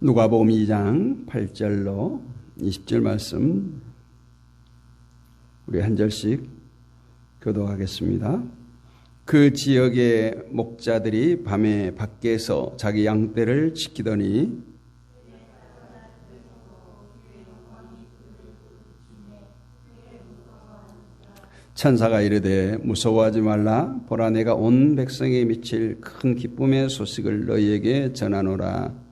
누가복음 2장 8절로 20절 말씀 우리 한 절씩 교독하겠습니다. 그 지역의 목자들이 밤에 밖에서 자기 양떼를 지키더니 천사가 이르되 무서워하지 말라. 보라, 내가 온 백성에 미칠 큰 기쁨의 소식을 너희에게 전하노라.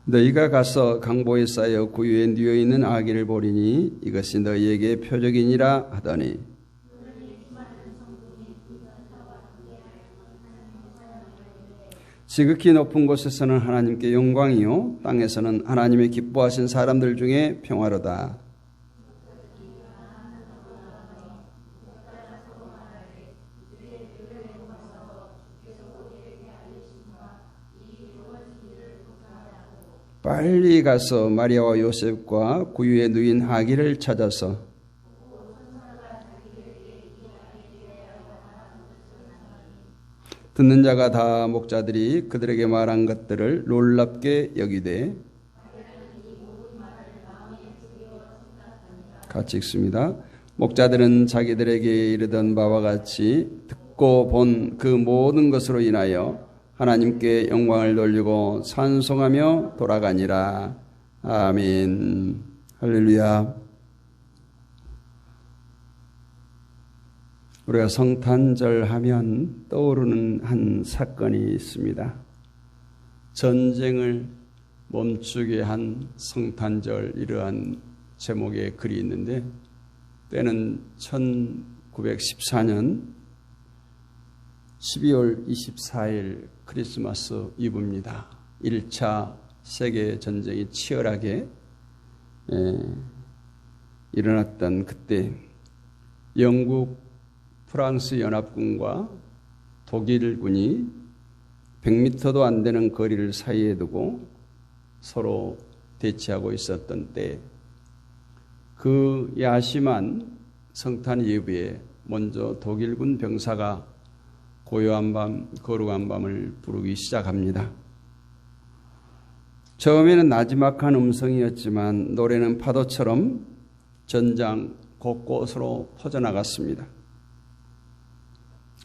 너희가 가서 강보에 쌓여 구유에 뉘어 있는 아기를 보리니 이것이 너희에게 표적이니라 하더니 지극히 높은 곳에서는 하나님께 영광이요 땅에서는 하나님의 기뻐하신 사람들 중에 평화로다. 빨리 가서 마리아와 요셉과 구유에 누인 아기를 찾아서 듣는 자가 다 목자들이 그들에게 말한 것들을 놀랍게 여기되 같이 읽습니다. 목자들은 자기들에게 이르던 바와 같이 듣고 본 그 모든 것으로 인하여 하나님께 영광을 돌리고 찬송하며 돌아가니라. 아멘. 할렐루야. 우리가 성탄절 하면 떠오르는 한 사건이 있습니다. 전쟁을 멈추게 한 성탄절, 이러한 제목의 글이 있는데 때는 1914년 12월 24일 크리스마스 이브입니다. 1차 세계전쟁이 치열하게 일어났던 그때 영국, 프랑스 연합군과 독일군이 100m도 안 되는 거리를 사이에 두고 서로 대치하고 있었던 때 그 야심한 성탄 예배에 먼저 독일군 병사가 고요한 밤, 거룩한 밤을 부르기 시작합니다. 처음에는 나지막한 음성이었지만 노래는 파도처럼 전장 곳곳으로 퍼져나갔습니다.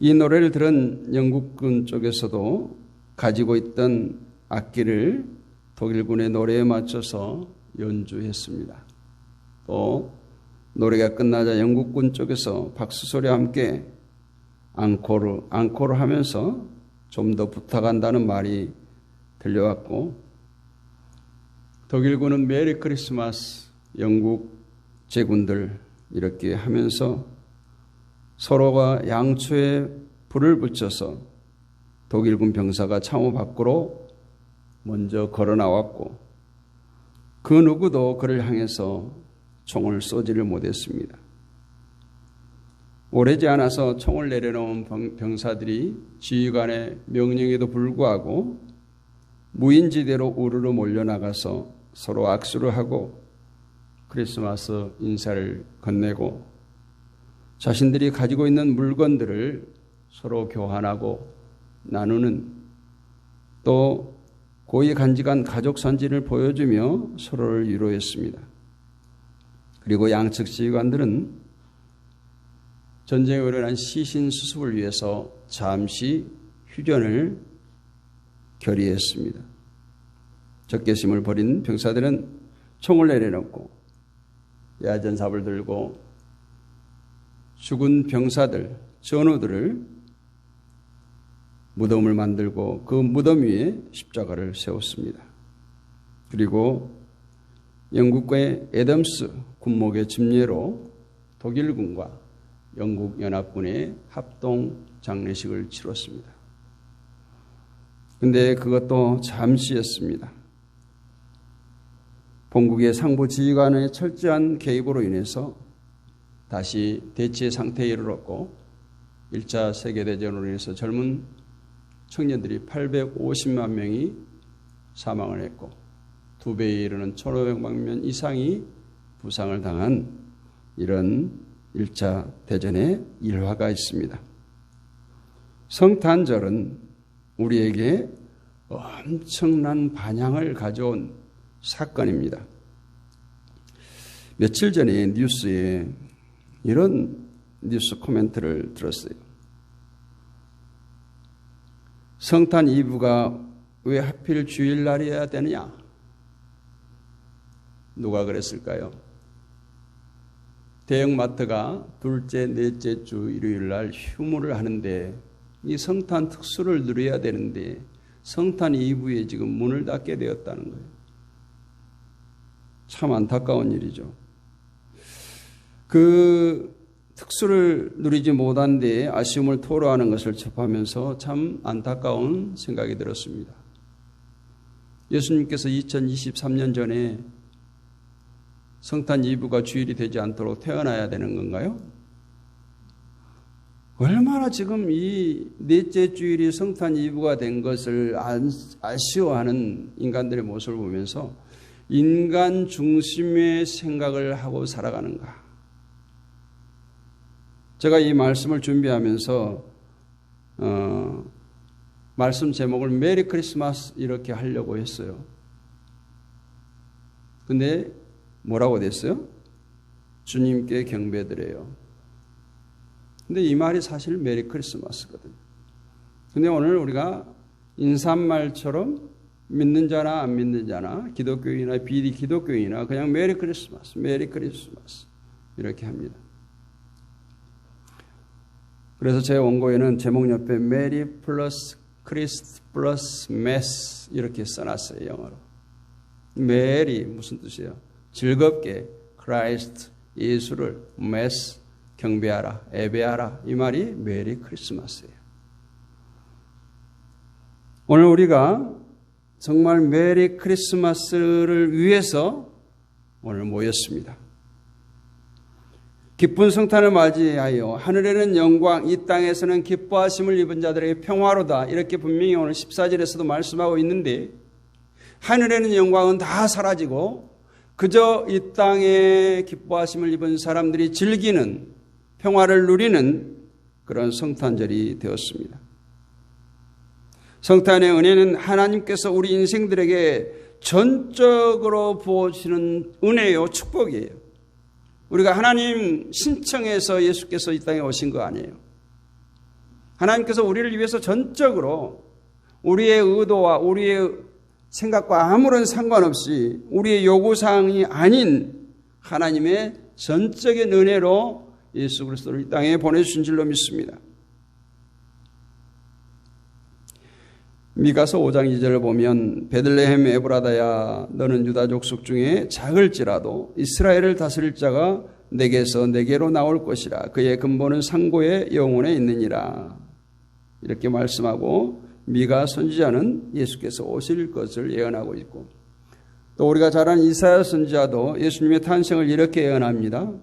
이 노래를 들은 영국군 쪽에서도 가지고 있던 악기를 독일군의 노래에 맞춰서 연주했습니다. 또 노래가 끝나자 영국군 쪽에서 박수 소리와 함께 앙코르 하면서 좀 더 부탁한다는 말이 들려왔고 독일군은 메리 크리스마스, 영국 제군들 이렇게 하면서 서로가 양초에 불을 붙여서 독일군 병사가 참호 밖으로 먼저 걸어 나왔고 그 누구도 그를 향해서 총을 쏘지를 못했습니다. 오래지 않아서 총을 내려놓은 병사들이 지휘관의 명령에도 불구하고 무인지대로 우르르 몰려나가서 서로 악수를 하고 크리스마스 인사를 건네고 자신들이 가지고 있는 물건들을 서로 교환하고 나누는 또 고이 간직한 가족 사진을 보여주며 서로를 위로했습니다. 그리고 양측 지휘관들은 전쟁에 일어난 시신 수습을 위해서 잠시 휴전을 결의했습니다. 적개심을 벌인 병사들은 총을 내려놓고 야전삽을 들고 죽은 병사들, 전우들을 무덤을 만들고 그 무덤 위에 십자가를 세웠습니다. 그리고 영국의 애덤스 군목의 집례로 독일군과 영국 연합군의 합동 장례식을 치렀습니다. 그런데 그것도 잠시였습니다. 본국의 상부 지휘관의 철저한 개입으로 인해서 다시 대치 상태에 이르렀고 1차 세계대전으로 인해서 젊은 청년들이 850만 명이 사망을 했고 2배에 이르는 1,500만 명 이상이 부상을 당한 이런 1차 대전의 일화가 있습니다. 성탄절은 우리에게 엄청난 반향을 가져온 사건입니다. 며칠 전에 뉴스에 이런 뉴스 코멘트를 들었어요. 성탄 이브가 왜 하필 주일날이어야 되느냐? 누가 그랬을까요? 대형마트가 둘째, 넷째 주 일요일날 휴무를 하는데 이 성탄 특수를 누려야 되는데 성탄 이브에 지금 문을 닫게 되었다는 거예요. 참 안타까운 일이죠. 그 특수를 누리지 못한 데 아쉬움을 토로하는 것을 접하면서 참 안타까운 생각이 들었습니다. 예수님께서 2023년 전에 성탄 이브가 주일이 되지 않도록 태어나야 되는 건가요? 얼마나 지금 이 넷째 주일이 성탄 이브가 된 것을 아쉬워하는 인간들의 모습을 보면서 인간 중심의 생각을 하고 살아가는가. 제가 이 말씀을 준비하면서 말씀 제목을 메리 크리스마스 이렇게 하려고 했어요. 근데 뭐라고 됐어요? 주님께 경배드려요. 근데 이 말이 사실 메리 크리스마스거든요. 근데 오늘 우리가 인사말처럼 믿는 자나 안 믿는 자나 기독교인이나 비기독교인이나 그냥 메리 크리스마스 이렇게 합니다. 그래서 제 원고에는 제목 옆에 메리 플러스 크리스트 플러스 메스 이렇게 써놨어요. 영어로. 메리 무슨 뜻이에요? 즐겁게 크라이스트 예수를 메스 경배하라 예배하라 이 말이 메리 크리스마스예요. 오늘 우리가 정말 메리 크리스마스를 위해서 오늘 모였습니다. 기쁜 성탄을 맞이하여 하늘에는 영광 이 땅에서는 기뻐하심을 입은 자들에게 평화로다 이렇게 분명히 오늘 14절에서도 말씀하고 있는데 하늘에는 영광은 다 사라지고 그저 이 땅에 기뻐하심을 입은 사람들이 즐기는 평화를 누리는 그런 성탄절이 되었습니다. 성탄의 은혜는 하나님께서 우리 인생들에게 전적으로 부어주시는 은혜요 축복이에요. 우리가 하나님 신청해서 예수께서 이 땅에 오신 거 아니에요. 하나님께서 우리를 위해서 전적으로 우리의 의도와 우리의 생각과 아무런 상관없이 우리의 요구사항이 아닌 하나님의 전적인 은혜로 예수 그리스도를 이 땅에 보내주신 줄로 믿습니다. 미가서 5장 2절을 보면 베들레헴 에브라다야 너는 유다 족속 중에 작을지라도 이스라엘을 다스릴 자가 내게서 내게로 나올 것이라 그의 근본은 상고의 영혼에 있느니라 이렇게 말씀하고 미가 선지자는 예수께서 오실 것을 예언하고 있고 또 우리가 잘 아는 이사야 선지자도 예수님의 탄생을 이렇게 예언합니다.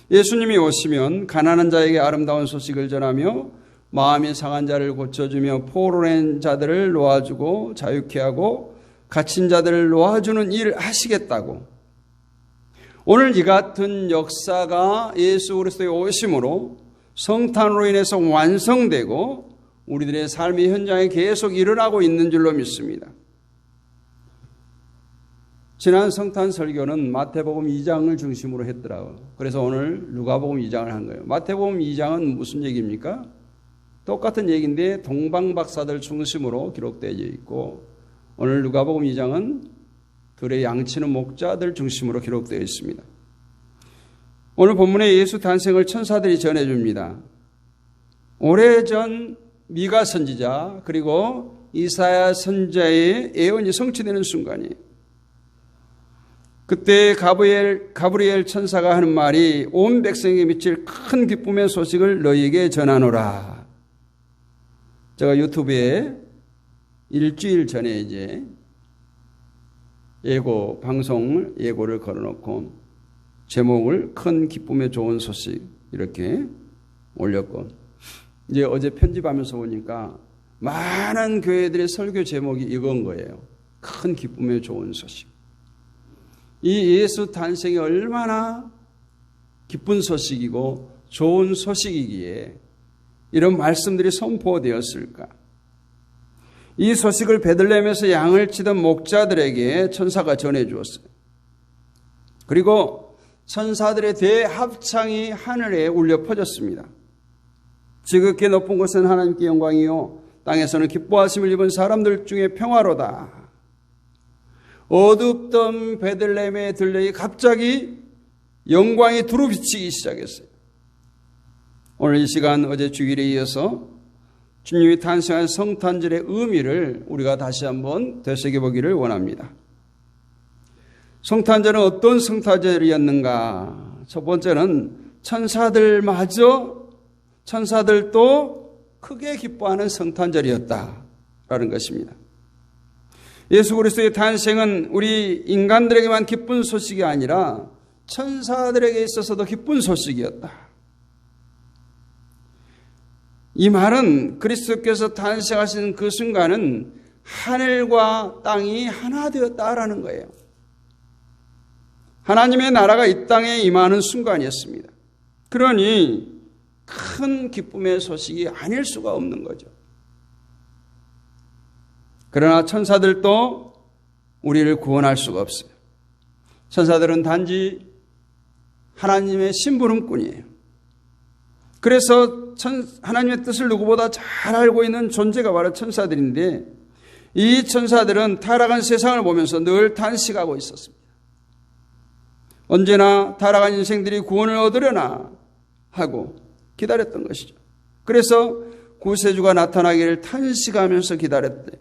예수님이 오시면 가난한 자에게 아름다운 소식을 전하며 마음이 상한 자를 고쳐주며 포로된 자들을 놓아주고 자유케 하고 갇힌 자들을 놓아주는 일을 하시겠다고. 오늘 이 같은 역사가 예수 그리스도의 오심으로 성탄으로 인해서 완성되고 우리들의 삶의 현장에 계속 일어나고 있는 줄로 믿습니다. 지난 성탄 설교는 마태복음 2장을 중심으로 했더라고요. 그래서 오늘 누가복음 2장을 한 거예요. 마태복음 2장은 무슨 얘기입니까? 똑같은 얘기인데 동방박사들 중심으로 기록되어 있고 오늘 누가복음 2장은 들에 양치는 목자들 중심으로 기록되어 있습니다. 오늘 본문에 예수 탄생을 천사들이 전해줍니다. 오래전 미가 선지자 그리고 이사야 선지자의 예언이 성취되는 순간이에요. 그때 가브리엘 천사가 하는 말이 온 백성에게 미칠 큰 기쁨의 소식을 너희에게 전하노라. 제가 유튜브에 일주일 전에 이제 예고 방송을 예고를 걸어놓고 제목을 큰 기쁨의 좋은 소식 이렇게 올렸고 이제 어제 편집하면서 보니까 많은 교회들의 설교 제목이 이건 거예요. 큰 기쁨의 좋은 소식. 이 예수 탄생이 얼마나 기쁜 소식이고 좋은 소식이기에 이런 말씀들이 선포되었을까? 이 소식을 베들레헴에서 양을 치던 목자들에게 천사가 전해주었어요. 그리고 천사들의 대합창이 하늘에 울려 퍼졌습니다. 지극히 높은 곳은 하나님께 영광이요 땅에서는 기뻐하심을 입은 사람들 중에 평화로다. 어둡던 베들레헴의 들녘이 갑자기 영광이 두루비치기 시작했어요. 오늘 이 시간 어제 주일에 이어서 주님이 탄생한 성탄절의 의미를 우리가 다시 한번 되새겨보기를 원합니다. 성탄절은 어떤 성탄절이었는가? 첫 번째는 천사들도 크게 기뻐하는 성탄절이었다라는 것입니다. 예수 그리스도의 탄생은 우리 인간들에게만 기쁜 소식이 아니라 천사들에게 있어서도 기쁜 소식이었다. 이 말은 그리스도께서 탄생하신 그 순간은 하늘과 땅이 하나 되었다라는 거예요. 하나님의 나라가 이 땅에 임하는 순간이었습니다. 그러니 큰 기쁨의 소식이 아닐 수가 없는 거죠. 그러나 천사들도 우리를 구원할 수가 없어요. 천사들은 단지 하나님의 심부름꾼이에요. 그래서 하나님의 뜻을 누구보다 잘 알고 있는 존재가 바로 천사들인데, 이 천사들은 타락한 세상을 보면서 늘 탄식하고 있었습니다. 언제나 타락한 인생들이 구원을 얻으려나 하고 기다렸던 것이죠. 그래서 구세주가 나타나기를 탄식하면서 기다렸대.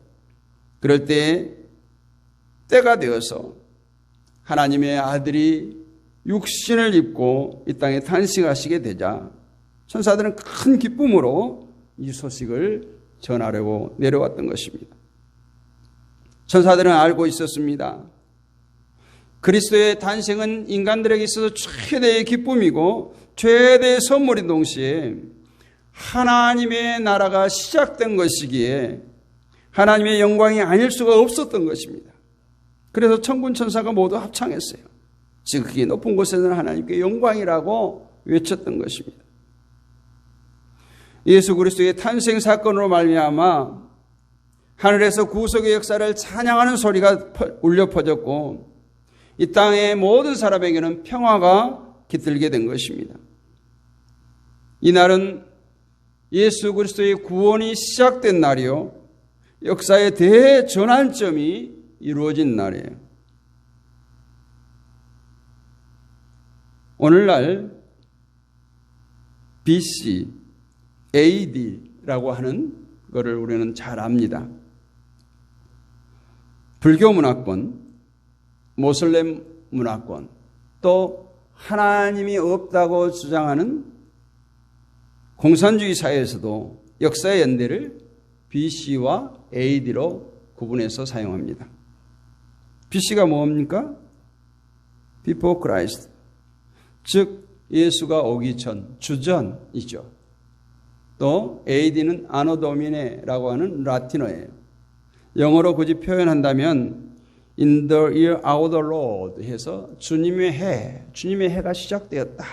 그럴 때가 되어서 하나님의 아들이 육신을 입고 이 땅에 탄생하시게 되자 천사들은 큰 기쁨으로 이 소식을 전하려고 내려왔던 것입니다. 천사들은 알고 있었습니다. 그리스도의 탄생은 인간들에게 있어서 최대의 기쁨이고 최대의 선물인 동시에 하나님의 나라가 시작된 것이기에 하나님의 영광이 아닐 수가 없었던 것입니다. 그래서 천군 천사가 모두 합창했어요. 지극히 높은 곳에는 하나님께 영광이라고 외쳤던 것입니다. 예수 그리스도의 탄생 사건으로 말미암아 하늘에서 구속의 역사를 찬양하는 소리가 울려 퍼졌고 이 땅의 모든 사람에게는 평화가 깃들게 된 것입니다. 이날은 예수 그리스도의 구원이 시작된 날이요, 역사의 대전환점이 이루어진 날이에요. 오늘날 BC, AD라고 하는 것을 우리는 잘 압니다. 불교 문화권, 모슬렘 문화권, 또 하나님이 없다고 주장하는 공산주의 사회에서도 역사의 연대를 BC와 AD로 구분해서 사용합니다. BC가 뭡니까? Before Christ, 즉 예수가 오기 전, 주전이죠. 또 AD는 아노 도미네라고 하는 라틴어예요. 영어로 굳이 표현한다면 In the year of the Lord 해서 주님의 해가 시작되었다.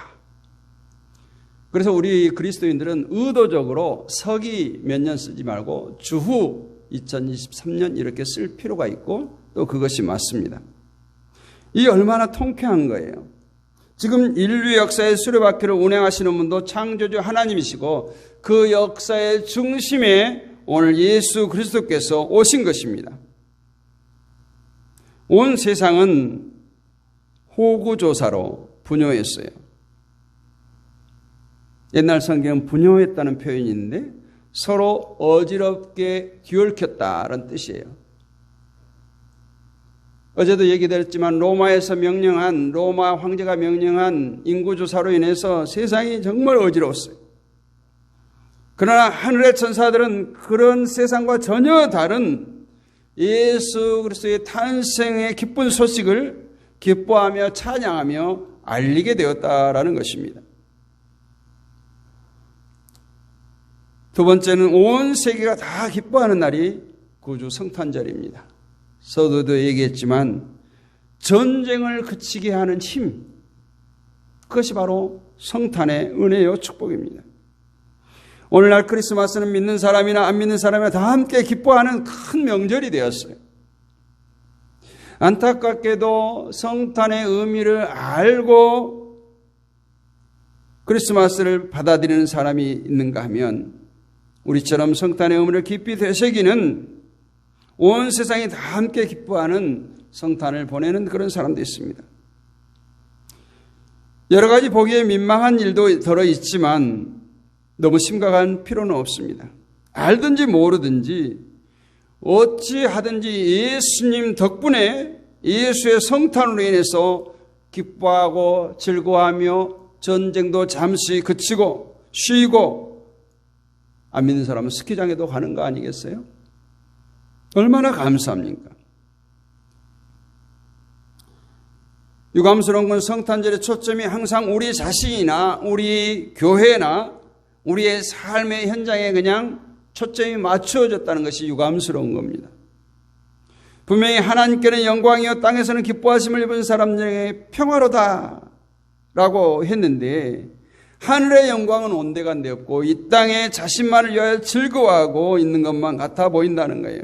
그래서 우리 그리스도인들은 의도적으로 서기 몇 년 쓰지 말고 주후 2023년 이렇게 쓸 필요가 있고 또 그것이 맞습니다. 이 얼마나 통쾌한 거예요. 지금 인류 역사의 수레바퀴를 운행하시는 분도 창조주 하나님이시고 그 역사의 중심에 오늘 예수 그리스도께서 오신 것입니다. 온 세상은 호구조사로 분요했어요. 옛날 성경은 분요했다는 표현이 있는데 서로 어지럽게 뒤얽혔다는 뜻이에요. 어제도 얘기드렸지만 로마에서 로마 황제가 명령한 인구조사로 인해서 세상이 정말 어지러웠어요. 그러나 하늘의 천사들은 그런 세상과 전혀 다른 예수 그리스도의 탄생의 기쁜 소식을 기뻐하며 찬양하며 알리게 되었다라는 것입니다. 두 번째는 온 세계가 다 기뻐하는 날이 구주 성탄절입니다. 서두도 얘기했지만 전쟁을 그치게 하는 힘, 그것이 바로 성탄의 은혜요 축복입니다. 오늘날 크리스마스는 믿는 사람이나 안 믿는 사람이나 다 함께 기뻐하는 큰 명절이 되었어요. 안타깝게도 성탄의 의미를 알고 크리스마스를 받아들이는 사람이 있는가 하면 우리처럼 성탄의 의미를 깊이 되새기는 온 세상이 다 함께 기뻐하는 성탄을 보내는 그런 사람도 있습니다. 여러 가지 보기에 민망한 일도 들어 있지만 너무 심각한 필요는 없습니다. 알든지 모르든지 어찌하든지 예수님 덕분에 예수의 성탄으로 인해서 기뻐하고 즐거워하며 전쟁도 잠시 그치고 쉬고 안 믿는 사람은 스키장에도 가는 거 아니겠어요? 얼마나 감사합니까? 유감스러운 건 성탄절의 초점이 항상 우리 자신이나 우리 교회나 우리의 삶의 현장에 그냥 초점이 맞추어졌다는 것이 유감스러운 겁니다. 분명히 하나님께는 영광이요 땅에서는 기뻐하심을 입은 사람들에게 평화로다라고 했는데 하늘의 영광은 온데간데 없고 이 땅에 자신만을 위하여 즐거워하고 있는 것만 같아 보인다는 거예요.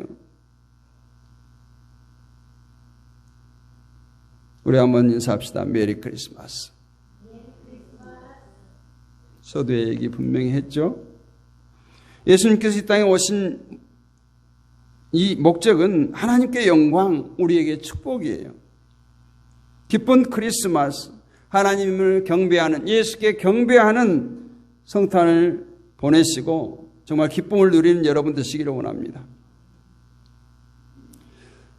우리 한번 인사합시다. 메리 크리스마스. 서두에 얘기 분명히 했죠. 예수님께서 이 땅에 오신 이 목적은 하나님께 영광, 우리에게 축복이에요. 기쁜 크리스마스, 하나님을 경배하는, 예수께 경배하는 성탄을 보내시고 정말 기쁨을 누리는 여러분 되시기를 원합니다.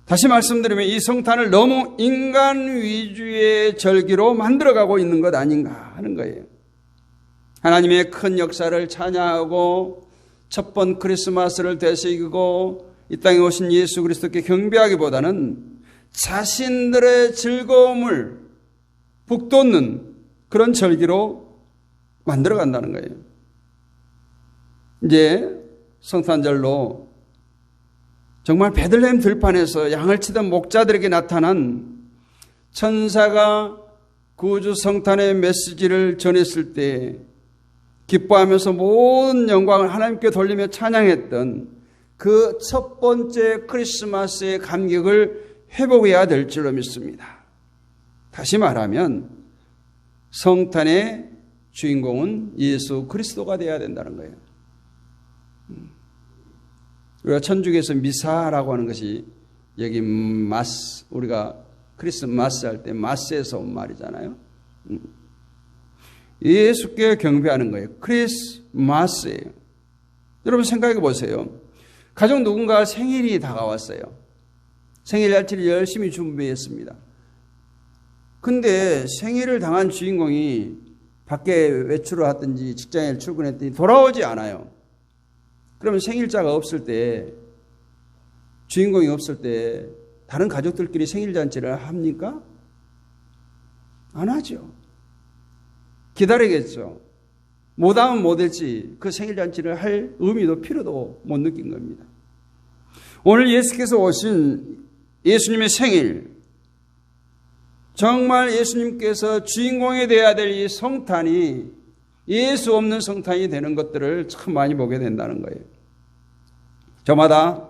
다시 말씀드리면 이 성탄을 너무 인간 위주의 절기로 만들어가고 있는 것 아닌가 하는 거예요. 하나님의 큰 역사를 찬양하고 첫 번 크리스마스를 되새기고 이 땅에 오신 예수 그리스도께 경배하기보다는 자신들의 즐거움을 북돋는 그런 절기로 만들어간다는 거예요. 이제 성탄절로 정말 베들레헴 들판에서 양을 치던 목자들에게 나타난 천사가 구주 성탄의 메시지를 전했을 때 기뻐하면서 모든 영광을 하나님께 돌리며 찬양했던 그 첫 번째 크리스마스의 감격을 회복해야 될 줄로 믿습니다. 다시 말하면 성탄의 주인공은 예수 그리스도가 되어야 된다는 거예요. 우리가 천주교에서 미사라고 하는 것이 여기 마스, 우리가 크리스마스 할 때 마스에서 온 말이잖아요. 예수께 경배하는 거예요. 크리스마스예요. 여러분 생각해 보세요. 가족 누군가 생일이 다가왔어요. 생일 날짜를 열심히 준비했습니다. 근데 생일을 당한 주인공이 밖에 외출을 하든지 직장에 출근했더니 돌아오지 않아요. 그러면 생일자가 없을 때, 주인공이 없을 때 다른 가족들끼리 생일잔치를 합니까? 안 하죠. 기다리겠죠. 못하면 못했지 그 생일잔치를 할 의미도 필요도 못 느낀 겁니다. 오늘 예수께서 오신 예수님의 생일, 정말 예수님께서 주인공이 되어야 될 이 성탄이 예수 없는 성탄이 되는 것들을 참 많이 보게 된다는 거예요. 저마다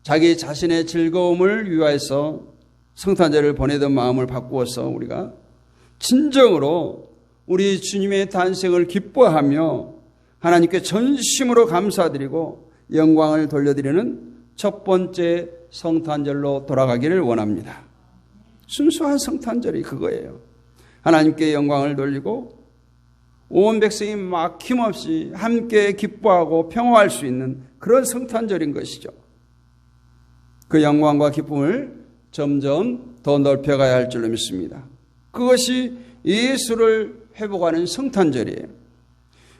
자기 자신의 즐거움을 위하여서 성탄절을 보내던 마음을 바꾸어서 우리가 진정으로 우리 주님의 탄생을 기뻐하며 하나님께 전심으로 감사드리고 영광을 돌려드리는 첫 번째 성탄절로 돌아가기를 원합니다. 순수한 성탄절이 그거예요. 하나님께 영광을 돌리고 온 백성이 막힘없이 함께 기뻐하고 평화할 수 있는 그런 성탄절인 것이죠. 그 영광과 기쁨을 점점 더 넓혀가야 할 줄로 믿습니다. 그것이 예수를 회복하는 성탄절이에요.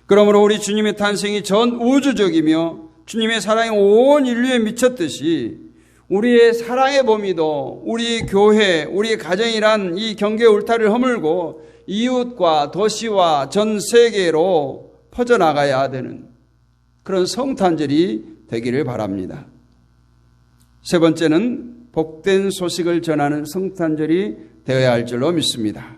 그러므로 우리 주님의 탄생이 전 우주적이며 주님의 사랑이 온 인류에 미쳤듯이 우리의 사랑의 범위도 우리 교회, 우리 가정이란 이 경계 울타리를 허물고 이웃과 도시와 전 세계로 퍼져나가야 되는 그런 성탄절이 되기를 바랍니다. 세 번째는 복된 소식을 전하는 성탄절이 되어야 할 줄로 믿습니다.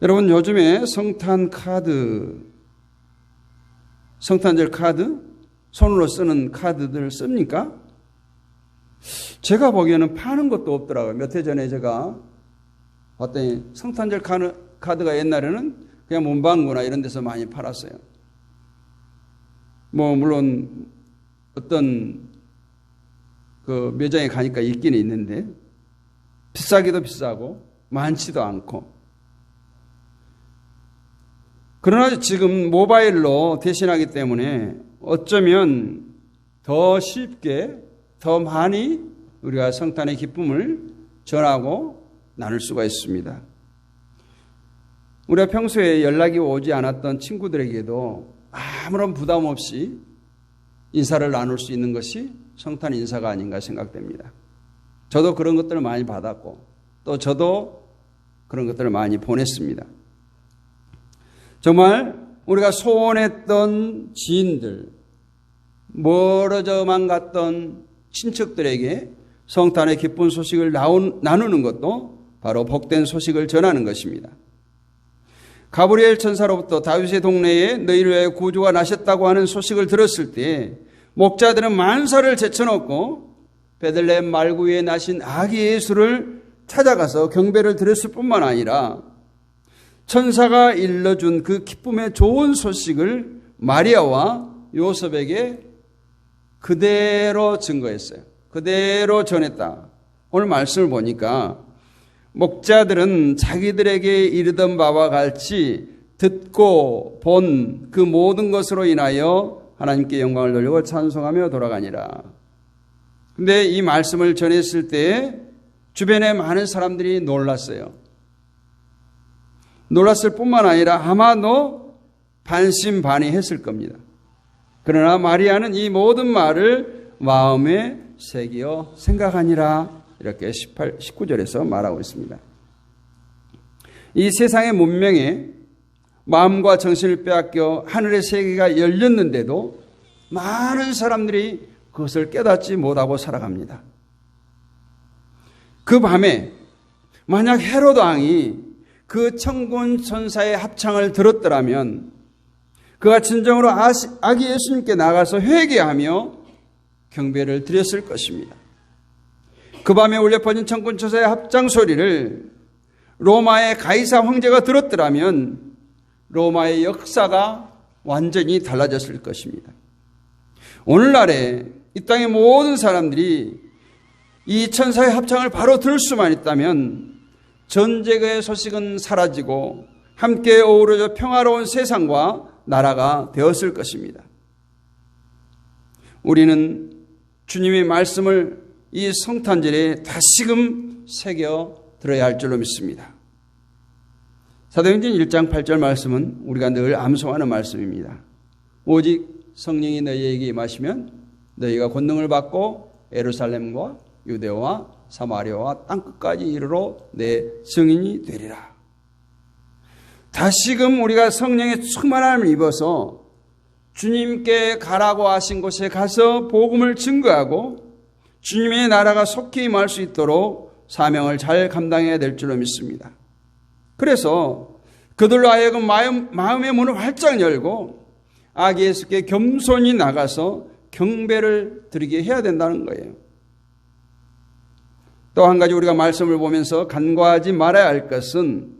여러분 요즘에 성탄 카드 성탄절 카드, 손으로 쓰는 카드들 씁니까? 제가 보기에는 파는 것도 없더라고요. 몇 해 전에 제가 봤더니 성탄절 카드가 옛날에는 그냥 문방구나 이런 데서 많이 팔았어요. 물론 어떤 그 매장에 가니까 있기는 있는데 비싸기도 비싸고 많지도 않고, 그러나 지금 모바일로 대신하기 때문에 어쩌면 더 쉽게 더 많이 우리가 성탄의 기쁨을 전하고 나눌 수가 있습니다. 우리가 평소에 연락이 오지 않았던 친구들에게도 아무런 부담 없이 인사를 나눌 수 있는 것이 성탄 인사가 아닌가 생각됩니다. 저도 그런 것들을 많이 받았고 또 저도 그런 것들을 많이 보냈습니다. 정말 우리가 소원했던 지인들, 멀어져만 갔던 친척들에게 성탄의 기쁜 소식을 나누는 것도 바로 복된 소식을 전하는 것입니다. 가브리엘 천사로부터 다윗의 동네에 너희를 위하여 구주가 나셨다고 하는 소식을 들었을 때 목자들은 만사를 제쳐놓고 베들레헴 말구 위에 나신 아기 예수를 찾아가서 경배를 드렸을 뿐만 아니라 천사가 일러준 그 기쁨의 좋은 소식을 마리아와 요셉에게 그대로 증거했어요. 그대로 전했다. 오늘 말씀을 보니까 목자들은 자기들에게 이르던 바와 같이 듣고 본 그 모든 것으로 인하여 하나님께 영광을 돌리고 찬송하며 돌아가니라. 근데 이 말씀을 전했을 때 주변에 많은 사람들이 놀랐어요. 놀랐을 뿐만 아니라 아마도 반신반의했을 겁니다. 그러나 마리아는 이 모든 말을 마음에 새기어 생각하니라, 이렇게 19절에서 말하고 있습니다. 이 세상의 문명에 마음과 정신을 빼앗겨 하늘의 세계가 열렸는데도 많은 사람들이 그것을 깨닫지 못하고 살아갑니다. 그 밤에 만약 헤롯 왕이 그 천군 천사의 합창을 들었더라면 그가 진정으로 아기 예수님께 나가서 회개하며 경배를 드렸을 것입니다. 그 밤에 울려 퍼진 천군 천사의 합창 소리를 로마의 가이사 황제가 들었더라면 로마의 역사가 완전히 달라졌을 것입니다. 오늘날에 이 땅의 모든 사람들이 이 천사의 합창을 바로 들을 수만 있다면 전쟁의 소식은 사라지고 함께 어우러져 평화로운 세상과 나라가 되었을 것입니다. 우리는 주님의 말씀을 이 성탄절에 다시금 새겨 들어야 할 줄로 믿습니다. 사도행전 1장 8절 말씀은 우리가 늘 암송하는 말씀입니다. 오직 성령이 너희에게 임하시면 너희가 권능을 받고 예루살렘과 유대와 사마리아와 땅끝까지 이르러 내 증인이 되리라. 다시금 우리가 성령의 충만함을 입어서 주님께 가라고 하신 곳에 가서 복음을 증거하고 주님의 나라가 속히 임할 수 있도록 사명을 잘 감당해야 될 줄로 믿습니다. 그래서 그들로 하여금 마음의 문을 활짝 열고 아기 예수께 겸손히 나가서 경배를 드리게 해야 된다는 거예요. 또 한 가지 우리가 말씀을 보면서 간과하지 말아야 할 것은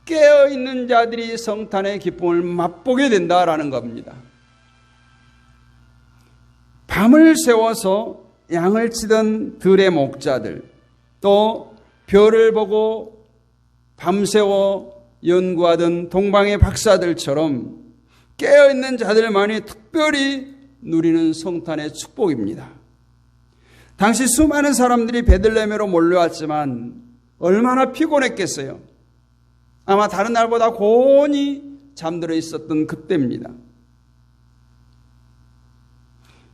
깨어있는 자들이 성탄의 기쁨을 맛보게 된다라는 겁니다. 밤을 새워서 양을 치던 들의 목자들, 또 별을 보고 밤새워 연구하던 동방의 박사들처럼 깨어있는 자들만이 특별히 누리는 성탄의 축복입니다. 당시 수많은 사람들이 베들레헴으로 몰려왔지만 얼마나 피곤했겠어요. 아마 다른 날보다 곤히 잠들어 있었던 그때입니다.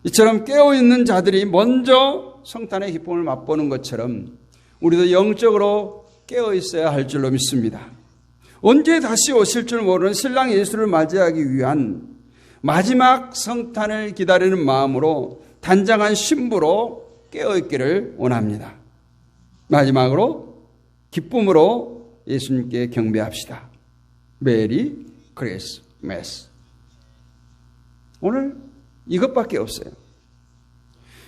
이처럼 깨어있는 자들이 먼저 성탄의 기쁨을 맛보는 것처럼 우리도 영적으로 깨어있어야 할 줄로 믿습니다. 언제 다시 오실 줄 모르는 신랑 예수를 맞이하기 위한 마지막 성탄을 기다리는 마음으로 단장한 신부로 깨어있기를 원합니다. 마지막으로 기쁨으로 예수님께 경배합시다. 메리 크리스마스. 오늘 이것밖에 없어요.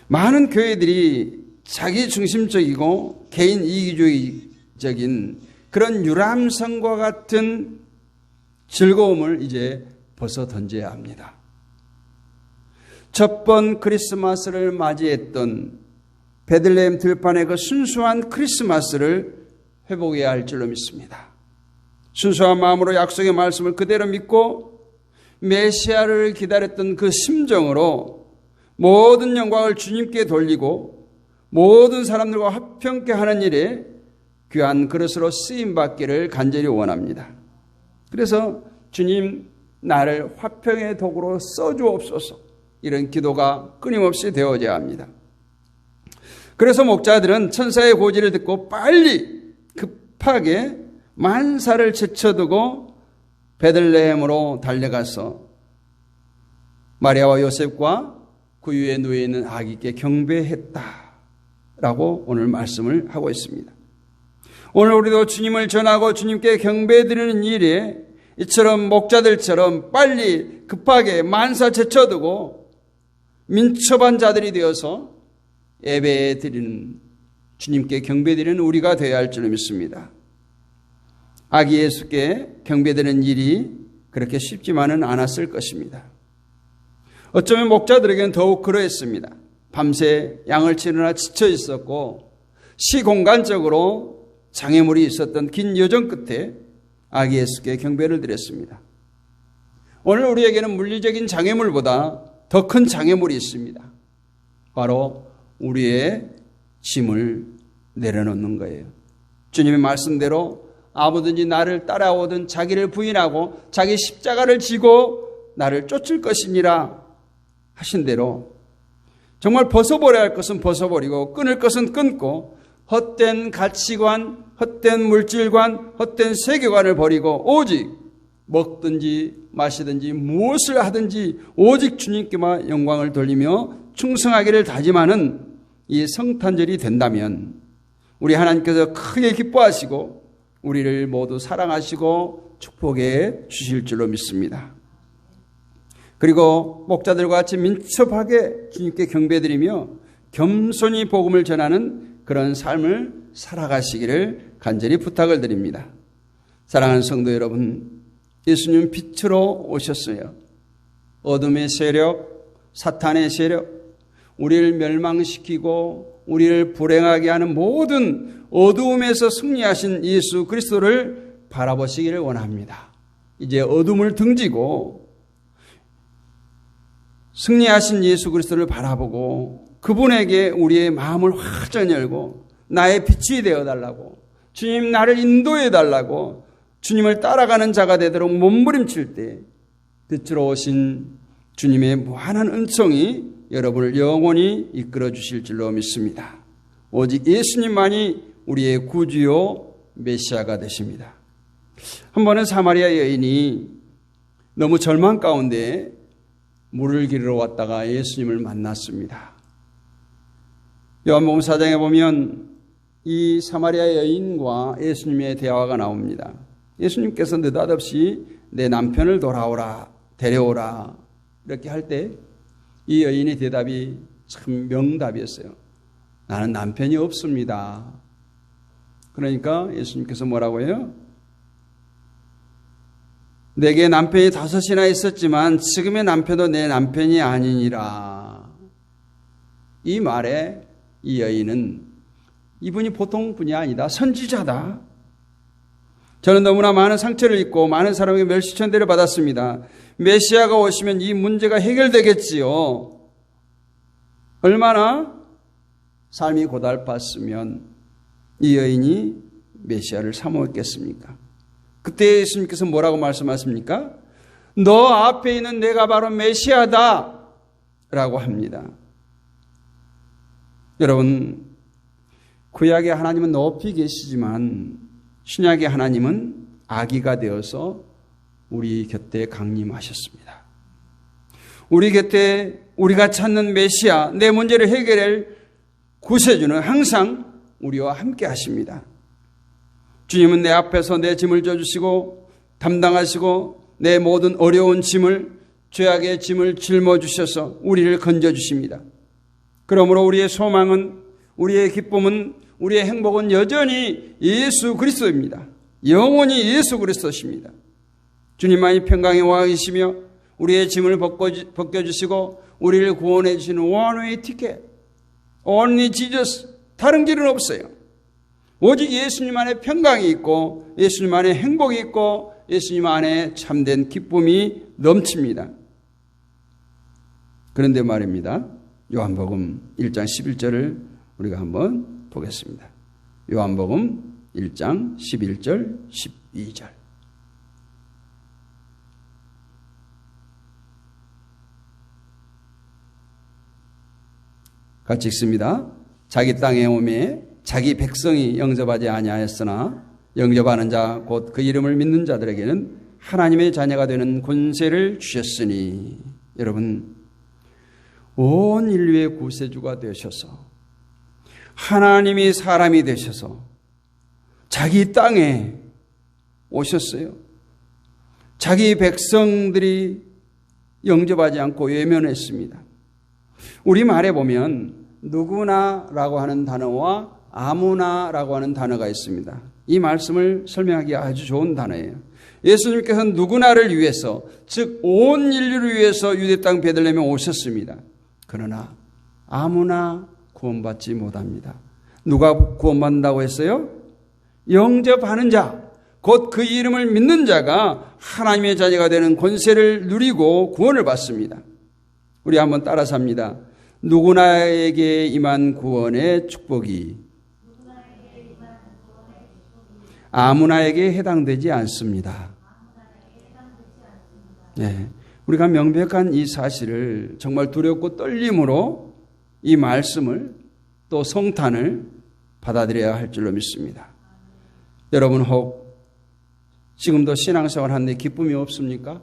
많은 교회들이 자기 중심적이고 개인 이기주의적인 그런 유람선과 같은 즐거움을 이제 벗어 던져야 합니다. 첫 번 크리스마스를 맞이했던 베들레헴 들판의 그 순수한 크리스마스를 회복해야 할 줄로 믿습니다. 순수한 마음으로 약속의 말씀을 그대로 믿고 메시아를 기다렸던 그 심정으로 모든 영광을 주님께 돌리고 모든 사람들과 화평케 하는 일에 귀한 그릇으로 쓰임받기를 간절히 원합니다. 그래서 주님 나를 화평의 도구로 써주옵소서, 이런 기도가 끊임없이 되어져야 합니다. 그래서 목자들은 천사의 고지를 듣고 빨리 급하게 만사를 제쳐두고 베들레헴으로 달려가서 마리아와 요셉과 그 위에 누워있는 아기께 경배했다라고 오늘 말씀을 하고 있습니다. 오늘 우리도 주님을 전하고 주님께 경배드리는 일에 이처럼 목자들처럼 빨리 급하게 만사 제쳐두고 민첩한 자들이 되어서 예배 드리는, 주님께 경배드리는 우리가 되어야 할 줄 믿습니다. 아기 예수께 경배드리는 일이 그렇게 쉽지만은 않았을 것입니다. 어쩌면 목자들에게는 더욱 그러했습니다. 밤새 양을 치느라 지쳐 있었고 시공간적으로 장애물이 있었던 긴 여정 끝에 아기 예수께 경배를 드렸습니다. 오늘 우리에게는 물리적인 장애물보다 더 큰 장애물이 있습니다. 바로 우리의 짐을 내려놓는 거예요. 주님의 말씀대로 아무든지 나를 따라오든 자기를 부인하고 자기 십자가를 지고 나를 쫓을 것이니라 하신 대로 정말 벗어버려야 할 것은 벗어버리고 끊을 것은 끊고 헛된 가치관, 헛된 물질관, 헛된 세계관을 버리고 오직 먹든지 마시든지 무엇을 하든지 오직 주님께만 영광을 돌리며 충성하기를 다짐하는 이 성탄절이 된다면 우리 하나님께서 크게 기뻐하시고 우리를 모두 사랑하시고 축복해 주실 줄로 믿습니다. 그리고 목자들과 같이 민첩하게 주님께 경배드리며 겸손히 복음을 전하는 그런 삶을 살아가시기를 간절히 부탁을 드립니다. 사랑하는 성도 여러분, 예수님 빛으로 오셨어요. 어둠의 세력, 사탄의 세력, 우리를 멸망시키고 우리를 불행하게 하는 모든 어두움에서 승리하신 예수 그리스도를 바라보시기를 원합니다. 이제 어둠을 등지고 승리하신 예수 그리스도를 바라보고 그분에게 우리의 마음을 활짝 열고 나의 빛이 되어달라고, 주님 나를 인도해달라고 주님을 따라가는 자가 되도록 몸부림칠 때 빛으로 오신 주님의 무한한 은총이 여러분을 영원히 이끌어 주실 줄로 믿습니다. 오직 예수님만이 우리의 구주요 메시아가 되십니다. 한 번은 사마리아 여인이 너무 절망 가운데 물을 기르러 왔다가 예수님을 만났습니다. 요한복음 4장에 보면 이 사마리아 여인과 예수님의 대화가 나옵니다. 예수님께서 느닷없이 내 남편을 데려오라 이렇게 할 때 이 여인의 대답이 참 명답이었어요. 나는 남편이 없습니다. 그러니까 예수님께서 뭐라고 해요? 내게 남편이 5이나 있었지만 지금의 남편도 내 남편이 아니니라. 이 말에 이 여인은 이분이 보통 분이 아니다. 선지자다. 저는 너무나 많은 상처를 입고 많은 사람에게 멸시천대를 받았습니다. 메시아가 오시면 이 문제가 해결되겠지요. 얼마나 삶이 고달팠으면 이 여인이 메시아를 사모했겠습니까? 그때 예수님께서 뭐라고 말씀하십니까? 너 앞에 있는 내가 바로 메시아다 라고 합니다. 여러분, 구약의 하나님은 높이 계시지만 신약의 하나님은 아기가 되어서 우리 곁에 강림하셨습니다. 우리 곁에 우리가 찾는 메시아, 내 문제를 해결할 구세주는 항상 우리와 함께 하십니다. 주님은 내 앞에서 내 짐을 져주시고 담당하시고 내 모든 어려운 짐을 죄악의 짐을 짊어주셔서 우리를 건져주십니다. 그러므로 우리의 소망은, 우리의 기쁨은, 우리의 행복은 여전히 예수 그리스도입니다. 영원히 예수 그리스도십니다. 주님만이 평강의 왕 계시며 우리의 짐을 벗겨주시고 우리를 구원해 주시는 one way ticket, only Jesus, 다른 길은 없어요. 오직 예수님 안에 평강이 있고 예수님 안에 행복이 있고 예수님 안에 참된 기쁨이 넘칩니다. 그런데 말입니다. 요한복음 1장 11절을 우리가 한번 보겠습니다. 요한복음 1장 11절 12절. 같이 읽습니다. 자기 땅에 오매 자기 백성이 영접하지 아니하였으나 영접하는 자 곧 그 이름을 믿는 자들에게는 하나님의 자녀가 되는 권세를 주셨으니. 여러분, 온 인류의 구세주가 되셔서 하나님이 사람이 되셔서 자기 땅에 오셨어요. 자기 백성들이 영접하지 않고 외면했습니다. 우리말에 보면 누구나라고 하는 단어와 아무나라고 하는 단어가 있습니다. 이 말씀을 설명하기 아주 좋은 단어예요. 예수님께서는 누구나를 위해서, 즉 온 인류를 위해서 유대 땅 베들레헴에 오셨습니다. 그러나 아무나 구원받지 못합니다. 누가 구원받는다고 했어요? 영접하는 자, 곧 그 이름을 믿는 자가 하나님의 자녀가 되는 권세를 누리고 구원을 받습니다. 우리 한번 따라서 합니다. 누구나에게 임한 구원의 축복이 아무나에게 해당되지 않습니다. 네, 우리가 명백한 이 사실을 정말 두렵고 떨림으로 이 말씀을 또 성탄을 받아들여야 할 줄로 믿습니다. 여러분, 혹 지금도 신앙생활 하는데 기쁨이 없습니까?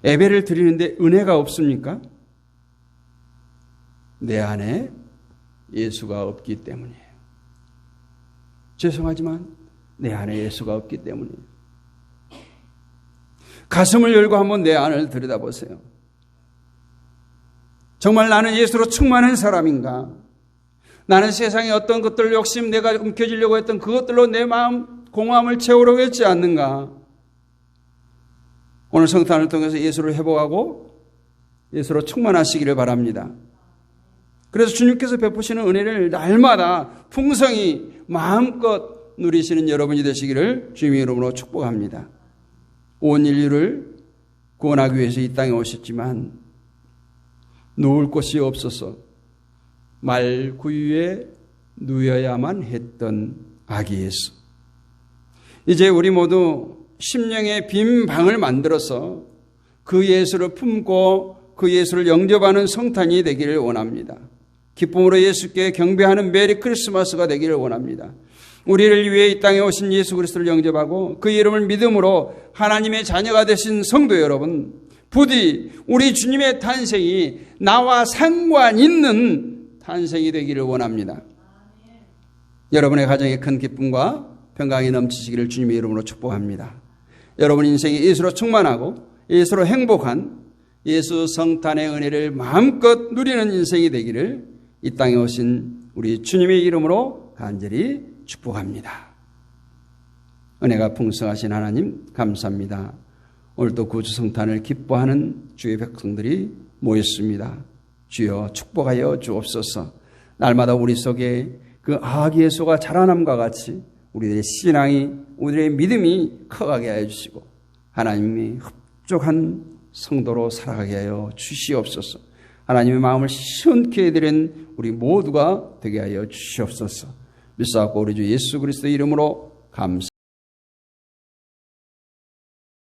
예배를 드리는데 은혜가 없습니까? 내 안에 예수가 없기 때문이에요. 죄송하지만 내 안에 예수가 없기 때문이에요. 가슴을 열고 한번 내 안을 들여다보세요. 정말 나는 예수로 충만한 사람인가? 나는 세상의 어떤 것들 욕심, 내가 움켜쥐려고 했던 그것들로 내 마음 공허함을 채우려고 했지 않는가? 오늘 성탄을 통해서 예수를 회복하고 예수로 충만하시기를 바랍니다. 그래서 주님께서 베푸시는 은혜를 날마다 풍성히 마음껏 누리시는 여러분이 되시기를 주님의 이름으로 축복합니다. 온 인류를 구원하기 위해서 이 땅에 오셨지만 누울 곳이 없어서 말 구유에 누여야만 했던 아기 예수. 이제 우리 모두 심령의 빈 방을 만들어서 그 예수를 품고 그 예수를 영접하는 성탄이 되기를 원합니다. 기쁨으로 예수께 경배하는 메리 크리스마스가 되기를 원합니다. 우리를 위해 이 땅에 오신 예수 그리스도를 영접하고 그 이름을 믿음으로 하나님의 자녀가 되신 성도 여러분, 부디 우리 주님의 탄생이 나와 상관 있는 탄생이 되기를 원합니다. 여러분의 가정에 큰 기쁨과 평강이 넘치시기를 주님의 이름으로 축복합니다. 여러분 인생이 예수로 충만하고 예수로 행복한 예수 성탄의 은혜를 마음껏 누리는 인생이 되기를 이 땅에 오신 우리 주님의 이름으로 간절히 축복합니다. 은혜가 풍성하신 하나님 감사합니다. 오늘도 구주 성탄을 기뻐하는 주의 백성들이 모였습니다. 주여 축복하여 주옵소서. 날마다 우리 속에 그 아기 예수가 자라남과 같이 우리들의 신앙이, 우리들의 믿음이 커가게 하여 주시고 하나님이 흡족한 성도로 살아가게 하여 주시옵소서. 하나님의 마음을 시원케 해드린 우리 모두가 되게 하여 주시옵소서. 믿사옵고 우리 주 예수 그리스도의 이름으로 감사합니다.